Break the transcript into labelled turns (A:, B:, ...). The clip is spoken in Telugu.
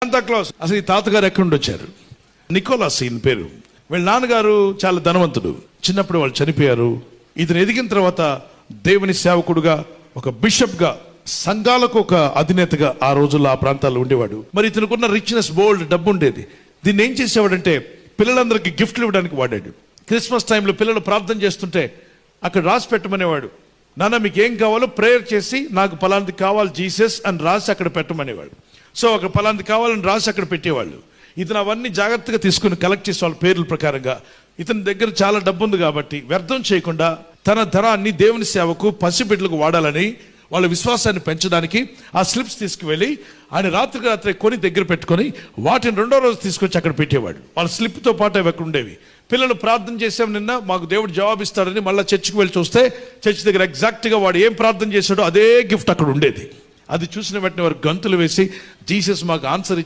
A: శాంతాక్లాస్. అసలు ఈ తాతగారు ఎక్కడి నుండి వచ్చారు? నికోలాస్ ఈయన పేరు. వీళ్ళ నాన్నగారు చాలా ధనవంతుడు. చిన్నప్పుడు వాళ్ళు చనిపోయారు. ఇతను ఎదిగిన తర్వాత దేవుని సేవకుడుగా, ఒక బిషప్గా, సంఘాలకు ఒక అధినేతగా ఆ రోజుల్లో ఆ ప్రాంతాల్లో ఉండేవాడు. మరి ఇతనుకున్న రిచ్నెస్, బోల్డ్ డబ్బు ఉండేది. దీన్ని ఏం చేసేవాడంటే పిల్లలందరికీ గిఫ్ట్లు ఇవ్వడానికి వాడాడు. క్రిస్మస్ టైంలో పిల్లలు ప్రార్థన చేస్తుంటే అక్కడ రాసి పెట్టమనేవాడు. నాన్న మీకు ఏం కావాలో ప్రేయర్ చేసి నాకు పలాంది కావాలి జీసస్ అని రాసి అక్కడ పెట్టమనేవాడు. సో అక్కడ పలాంది కావాలని రాసి అక్కడ పెట్టేవాళ్ళు. ఇతను అవన్నీ జాగ్రత్తగా తీసుకుని కలెక్ట్ చేసే వాళ్ళ పేర్ల ప్రకారంగా. ఇతని దగ్గర చాలా డబ్బు ఉంది కాబట్టి వ్యర్థం చేయకుండా తన ధనాన్ని దేవుని సేవకు, పసిబిడ్డలకు వాడాలని, వాళ్ళ విశ్వాసాన్ని పెంచడానికి ఆ స్లిప్స్ తీసుకువెళ్ళి ఆయన రాత్రికి రాత్రి కొని దగ్గర పెట్టుకొని వాటిని రెండో రోజు తీసుకొచ్చి అక్కడ పెట్టేవాడు. వాళ్ళ స్లిప్తో పాటు అవి అక్కడ ఉండేవి. పిల్లలు ప్రార్థన చేసాం నిన్న, మాకు దేవుడు జవాబిస్తాడని మళ్ళీ చర్చికి వెళ్ళి చూస్తే చర్చి దగ్గర ఎగ్జాక్ట్గా వాడు ఏం ప్రార్థన చేశాడో అదే గిఫ్ట్ అక్కడ ఉండేది. అది చూసిన వెంటనే వారు గంతులు వేసి జీసస్ మాకు ఆన్సర్